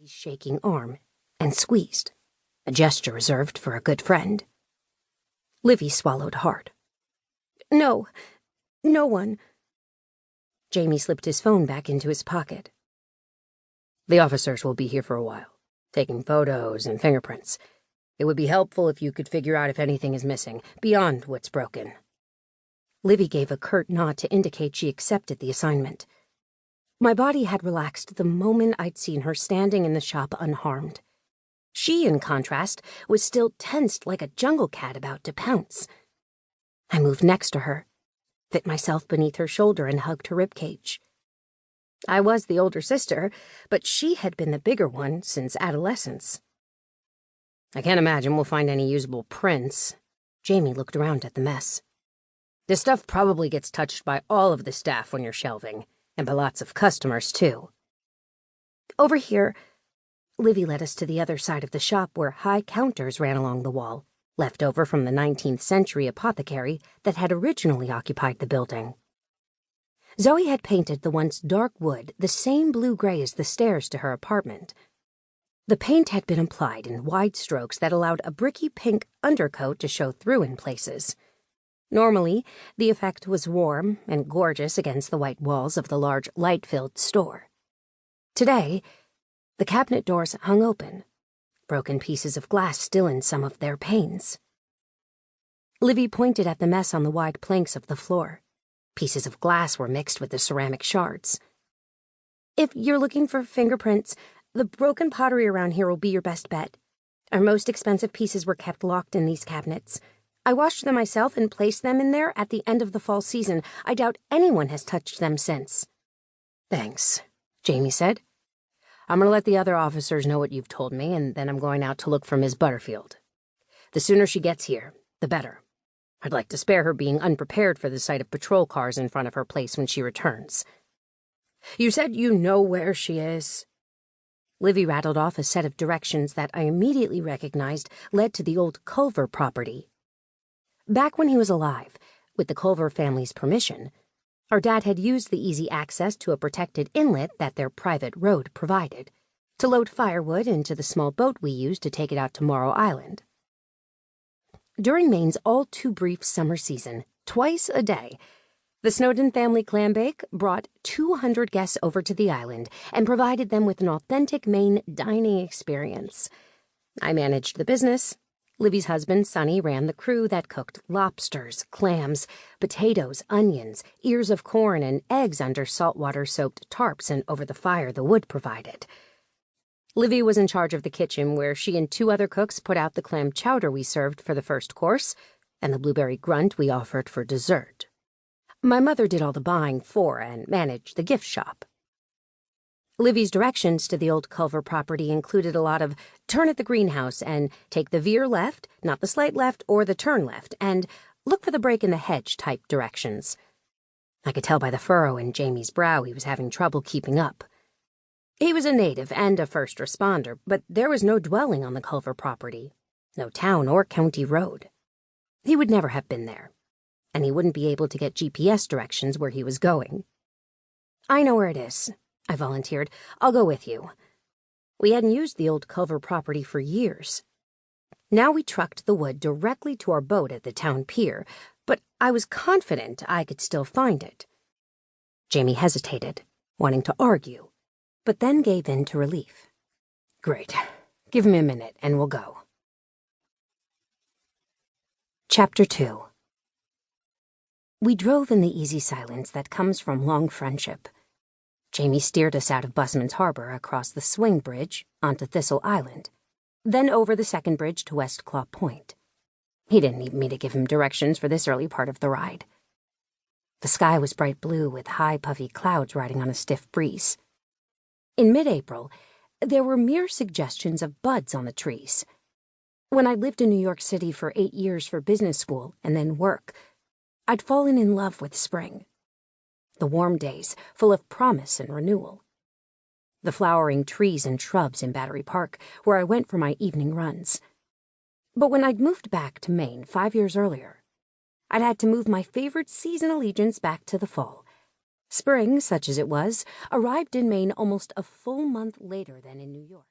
his shaking arm and squeezed, a gesture reserved for a good friend. Livvie swallowed hard. No, no one. Jamie slipped his phone back into his pocket. The officers will be here for a while, taking photos and fingerprints. It would be helpful if you could figure out if anything is missing, beyond what's broken. Livvie gave a curt nod to indicate she accepted the assignment. My body had relaxed the moment I'd seen her standing in the shop unharmed. She, in contrast, was still tensed like a jungle cat about to pounce. I moved next to her, fit myself beneath her shoulder and hugged her ribcage. I was the older sister, but she had been the bigger one since adolescence. I can't imagine we'll find any usable prints. Jamie looked around at the mess. This stuff probably gets touched by all of the staff when you're shelving, and by lots of customers, too. Over here, Livvie led us to the other side of the shop where high counters ran along the wall, left over from the 19th century apothecary that had originally occupied the building. Zoey had painted the once dark wood the same blue-gray as the stairs to her apartment. The paint had been applied in wide strokes that allowed a bricky pink undercoat to show through in places. Normally, the effect was warm and gorgeous against the white walls of the large, light-filled store. Today, the cabinet doors hung open, broken pieces of glass still in some of their panes. Livvie pointed at the mess on the wide planks of the floor. Pieces of glass were mixed with the ceramic shards. If you're looking for fingerprints, the broken pottery around here will be your best bet. Our most expensive pieces were kept locked in these cabinets. I washed them myself and placed them in there at the end of the fall season. I doubt anyone has touched them since. Thanks, Jamie said. I'm going to let the other officers know what you've told me, and then I'm going out to look for Ms. Butterfield. The sooner she gets here, the better. I'd like to spare her being unprepared for the sight of patrol cars in front of her place when she returns. You said you know where she is? Livvie rattled off a set of directions that I immediately recognized led to the old Culver property. Back when he was alive, with the Culver family's permission, our dad had used the easy access to a protected inlet that their private road provided to load firewood into the small boat we used to take it out to Morrow Island. During Maine's all-too-brief summer season, twice a day, the Snowden Family Clambake brought 200 guests over to the island and provided them with an authentic Maine dining experience. I managed the business. Livvie's husband, Sonny, ran the crew that cooked lobsters, clams, potatoes, onions, ears of corn, and eggs under saltwater-soaked tarps and over the fire the wood provided. Livvie was in charge of the kitchen, where she and 2 other cooks put out the clam chowder we served for the first course and the blueberry grunt we offered for dessert. My mother did all the buying for and managed the gift shop. Livvie's directions to the old Culver property included a lot of turn at the greenhouse and take the veer left, not the slight left or the turn left, and look for the break in the hedge type directions. I could tell by the furrow in Jamie's brow he was having trouble keeping up. He was a native and a first responder, but there was no dwelling on the Culver property, no town or county road. He would never have been there, and he wouldn't be able to get GPS directions where he was going. I know where it is, I volunteered. I'll go with you. We hadn't used the old Culver property for years. Now we trucked the wood directly to our boat at the town pier, but I was confident I could still find it. Jamie hesitated, wanting to argue, but then gave in to relief. Great. Give me a minute and we'll go. Chapter 2. We drove in the easy silence that comes from long friendship. Jamie steered us out of Busman's Harbor across the swing bridge onto Thistle Island, then over the second bridge to West Claw Point. He didn't need me to give him directions for this early part of the ride. The sky was bright blue with high puffy clouds riding on a stiff breeze. In mid-April, there were mere suggestions of buds on the trees. When I lived in New York City for 8 years for business school and then work, I'd fallen in love with spring. The warm days, full of promise and renewal. The flowering trees and shrubs in Battery Park, where I went for my evening runs. But when I'd moved back to Maine 5 years earlier, I'd had to move my favorite season allegiance back to the fall. Spring, such as it was, arrived in Maine almost a full month later than in New York.